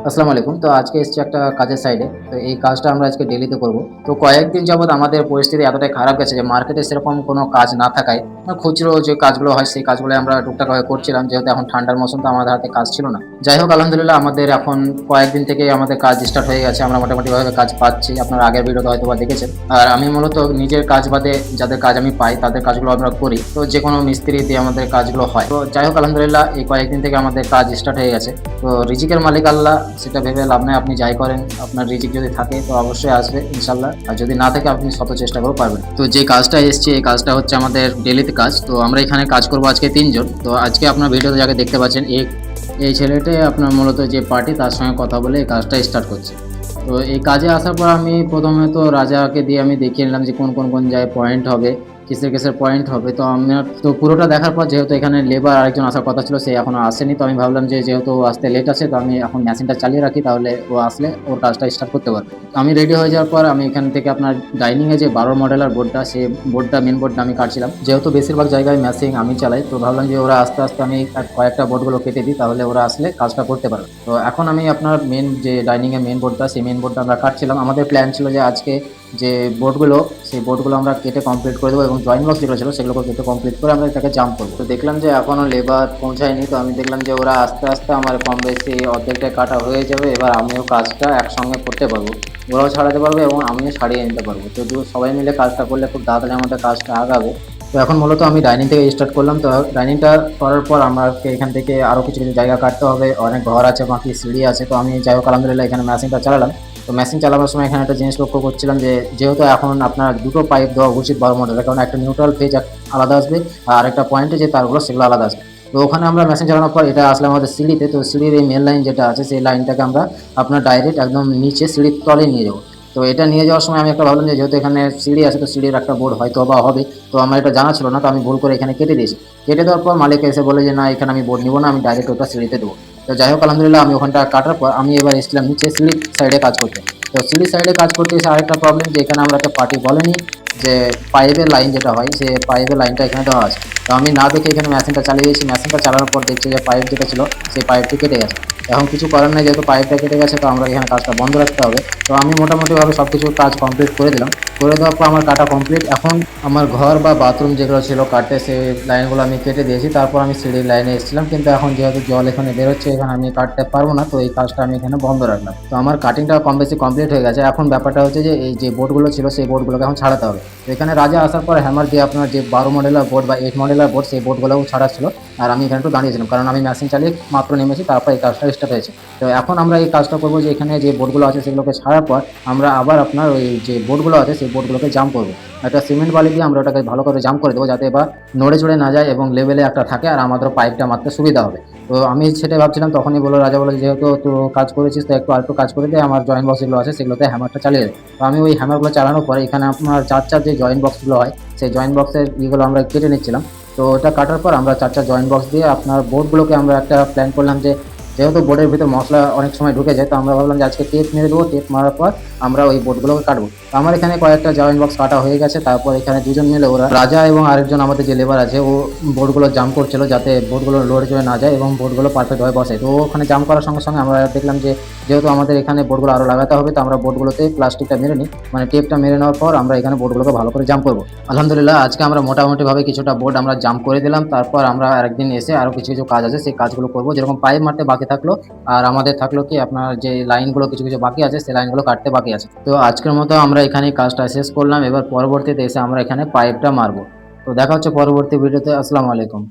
আসসালামু আলাইকুম। তো আজকে এসেছি একটা কাজের সাইডে। তো এই কাজটা আমরা আজকে ডেইলিতে করব। তো কয়েকদিন যাবৎ আমাদের পরিস্থিতি এতটাই খারাপ গেছে যে মার্কেটে সেরকম কোনো কাজ না থাকায় খুচরো যে কাজগুলো হয় সেই কাজগুলো আমরা টুকটাকভাবে করছিলাম। যেহেতু এখন ঠান্ডার মৌসুম তো আমাদের হাতে কাজ ছিল না। যাই হোক আলহামদুলিল্লাহ আমাদের এখন কয়েকদিন থেকেই আমাদের কাজ স্টার্ট হয়ে গেছে। আমরা মোটামুটিভাবে কাজ পাচ্ছি। আপনারা আগের ভিডিওতে হয়তোবা দেখেছেন। আর আমি মূলত নিজের কাজ বাদে যাদের কাজ আমি পাই তাদের কাজগুলো আমরা করি। তো যেকোনো মিস্ত্রি দিয়ে আমাদের কাজগুলো হয়। তো যাই হোক আলহামদুলিল্লাহ এই কয়েকদিন থেকে আমাদের কাজ স্টার্ট হয়ে গেছে। তো রিজিকের মালিক আল্লাহ, সেটা ভেবে লাভ নাই। আপনি যাই করেন আপনার রিজিক যদি থাকে তো অবশ্যই আসবে ইনশাল্লাহ, আর যদি না থাকে আপনি শত চেষ্টা করেও পারবেন। তো যে কাজটা এসছে এই কাজটা হচ্ছে আমাদের ডেলিতে কাজ। তো আমরা এখানে কাজ করবো আজকে 3 জন। তো আজকে আপনার ভিডিওতে যাকে দেখতে পাচ্ছেন এই ছেলেটাই আপনার মূলত যে পার্টি তার সঙ্গে কথা বলে এই কাজটা স্টার্ট করছে। তো এই কাজে আসার পর আমি প্রথমে তো রাজাকে দিয়ে আমি দেখিয়ে নিলাম যে কোন জায়গায় পয়েন্ট হবে, কিসের পয়েন্ট হবে। তো আমার তো পুরোটা দেখার পর যেহেতু এখানে লেবার আরেকজন আসার কথা ছিল, সে এখনো আসেনি। তো আমি ভাবলাম যে যেহেতু ও আসতে লেট আছে তো আমি এখন মেশিনটা চালিয়ে রাখি, তাহলে ও আসলে ওর কাজটা স্টার্ট করতে পারবে। তো আমি রেডি হয়ে যাওয়ার পর আমি এখান থেকে আপনার ডাইনিংয়ে যে 12 মডেলের বোর্ডটা, সেই বোর্ডটা মেন বোর্ডটা আমি কাটছিলাম। যেহেতু বেশিরভাগ জায়গায় মেশিন আমি চালাই তো ভাবলাম যে ওরা আস্তে আস্তে আমি কয়েকটা বোর্ডগুলো কেটে দিই, তাহলে ওরা আসলে কাজটা করতে পারবে। তো এখন আমি আপনার মেন যে ডাইনিংয়ের মেন বোর্ডটা, সেই মেন বোর্ডটা আমরা কাটছিলাম। আমাদের প্ল্যান ছিল যে আজকে যে বোর্ডগুলো, সেই বোর্ডগুলো আমরা কেটে কমপ্লিট করে দেবো এবং জয়েন্ট বক্স যেগুলো ছিল সেগুলোকে কেটে কমপ্লিট করে আমরা এটাকে জাম্প করবো। তো দেখলাম যে এখনও লেবার পৌঁছায়নি। তো আমি দেখলাম যে ওরা আস্তে আস্তে আমার কম বেশি অর্ধেকটা কাটা হয়ে যাবে। এবার আমিও কাজটা একসঙ্গে করতে পারবো, ওরাও ছাড়াতে পারবে এবং আমিও ছাড়িয়ে নিতে পারবো। তো সবাই মিলে কাজটা করলে খুব তাড়াতাড়ি আমাদের কাজটা আগাবে। তো এখন মূলত আমি ডাইনিং থেকে স্টার্ট করলাম। তো ডাইনিংটা করার পর আমাকে এখান থেকে আরও কিছু কিছু জায়গা কাটতে হবে, অনেক ঘর আছে, বাকি সিঁড়ি আছে। তো আমি যাই হোক আলহামদুলিল্লাহ এখানে মেশিনটা চালালাম। তো মেশিন চালানোর সময় এখানে একটা জিনিস লক্ষ্য করছিলাম যে যেহেতু এখন আপনার দুটো পাইপ দেওয়া উচিত 12 মডেলের, কারণ একটা নিউট্রাল ফেজ আলাদা আসবে আর একটা পয়েন্টে যে তারগুলো সেগুলো আলাদা আসবে। তো ওখানে আমরা মেশিন চালানোর পর এটা আসলে আমাদের সিঁড়িতে। তো সিঁড়ির এই মেন লাইন যেটা আছে সেই লাইনটাকে আমরা আপনার ডাইরেক্ট একদম নিচে সিঁড়ির তলে নিয়ে যাবো। তো এটা নিয়ে যাওয়ার সময় আমি একটা ভাবলাম যে যেহেতু এখানে সিঁড়ি আছে তো সিঁড়ির একটা বোর্ড হয়তো বা হবে। তো আমার এটা জানা ছিল না, তো আমি ভুল করে এখানে কেটে দিয়েছি। কেটে দেওয়ার পর মালিক এসে বলে যে না, এখানে আমি বোর্ড নিবো না, আমি ডাইরেক্ট ওটা সিঁড়িতে দেবো। তো যাই হোক আলহামদুলিল্লাহ আমি ওখানটা কাটার পর আমি এবার এসেছিলাম নিচে সিঁড়ির সাইডে কাজ করতে। তো সিঁড়ির সাইডে কাজ করতে এসে আরেকটা প্রবলেম যে এখানে আমরা একটা পার্টি বলেনি যে পাইপের লাইন যেটা হয় সে পাইপের লাইনটা এখানে দেওয়া আছে। তো আমি না দেখে এখানে মেশিনটা চালিয়ে দিয়েছি। মেশিনটা চালানোর পর দেখছি যে পাইপ যেটা ছিল সেই পাইপটি কেটে গেছে। এখন কিছু করার নেই, যেহেতু পাইপটা কেটে গেছে তো আমরা এখানে কাজটা বন্ধ রাখতে হবে। তো আমি মোটামুটিভাবে সব কিছু কাজ কমপ্লিট করে দিলাম। করে দেওয়ার পর আমার কাটা কমপ্লিট। এখন আমার ঘর বা বাথরুম যেগুলো ছিল কাটতে, সেই লাইনগুলো আমি কেটে দিয়েছি। তারপর আমি সিঁড়ির লাইনে এসেছিলাম, কিন্তু এখন যেহেতু জল এখানে বেরোচ্ছে এখানে আমি কাটতে পারবো না, তো এই কাজটা আমি এখানে বন্ধ রাখলাম। তো আমার কাটিংটা কম বেশি কমপ্লিট হয়ে গেছে। এখন ব্যাপারটা হচ্ছে যে এই যে বোর্ডগুলো ছিল সেই বোর্ডগুলোকে এখন ছাড়াতে হবে। তো এখানে রাজা আসার পর হ্যামার দিয়ে আপনার যে 12 মডেলের বোর্ড বা 8 মডেলের বোর্ড সেই বোর্ডগুলোও ছাড়াচ্ছিল। আর আমি এখানে একটু দাঁড়িয়েছিলাম কারণ আমি মেশিন চালিয়ে মাত্র নেমেছি, তারপর এই কাজটা স্টার্ট হয়েছে। তো এখন আমরা এই কাজটা করবো যে এখানে যে বোর্ডগুলো আছে সেগুলোকে ছাড়ার পর আমরা আবার আপনার ওই যে বোর্ডগুলো আছে সেই বোর্ডগুলোকে জাম্প করবো। একটা সিমেন্ট বালি দিয়ে আমরা ওটাকে ভালো করে জাম্প করে দেবো, যাতে এবার নড়ে চড়ে না যায় এবং লেভেলে একটা থাকে আর আমাদের পাইপটা মারতে সুবিধা হবে। তো আমি সেটাই ভাবছিলাম, তখনই বলো রাজা বলে যেহেতু তো কাজ করেছিস তো একটু আরেকটু কাজ করে দিয়ে আমার জয়েন্ট বক্স যেগুলো আছে সেগুলোতে হ্যামারটা চালিয়ে দেয়। তো আমি ওই হ্যামারগুলো চালানোর পরে এখানে আপনার চার যে জয়েন্ট বক্সগুলো হয় সেই জয়েন্ট বক্সের ইগুলো আমরা কেটে নিচ্ছিলাম। তো ওটা কাটার পর আমরা চার জয়েন্ট বক্স দিয়ে আপনার বোর্ডগুলোকে আমরা একটা প্ল্যান করলাম যে যেহেতু বোর্ডের ভিতর মশলা অনেক সময় ঢুকে যায়, তো আমরা ভাবলাম যে আজকে টেপ মেরে দেবো। টেপ মারার পর আমরা ওই বোর্ডগুলোকে কাটবো। তো আমার এখানে কয়েকটা জয়েন্ট বক্স কাটা হয়ে গেছে। তারপর এখানে দুজন মিলে ওরা রাজা এবং আরেকজন আমাদের যে লেবার আছে ও বোর্ডগুলো জাম্প করছিল যাতে বোর্ডগুলো লোড চলে না যায় এবং বোর্ডগুলো পারফেক্টভাবে বসে। তো ওখানে জাম্প করার সঙ্গে সঙ্গে আমরা দেখলাম যে যেহেতু আমাদের এখানে বোর্ডগুলো আরও লাগাতে হবে, তো আমরা বোর্ডগুলোতে প্লাস্টিকটা মেরে নিই, মানে টেপটা মেরে নেওয়ার পর আমরা এখানে বোর্ডগুলোকে ভালো করে জাম্প করবো। আলহামদুলিল্লাহ আজকে আমরা মোটামুটিভাবে কিছুটা বোর্ড আমরা জাম্প করে দিলাম। তারপর আমরা আরেকদিন এসে আরও কিছু কিছু কাজ আছে সেই কাজগুলো করবো, যেরকম পাইপ মারতে বাকি থাকলো আর আমাদের থাকলো কি আপনার যে লাইনগুলো কিছু কিছু বাকি আছে সেই লাইনগুলো কাটতে বাকি আছে। তো আজকের মতো আমরা এখানে কাজটা শেষ করলাম। এবার পরবর্তীতে এসে আমরা এখানে পাইপটা মারবো। তো দেখা হচ্ছে পরবর্তী ভিডিওতে। আসসালামু আলাইকুম।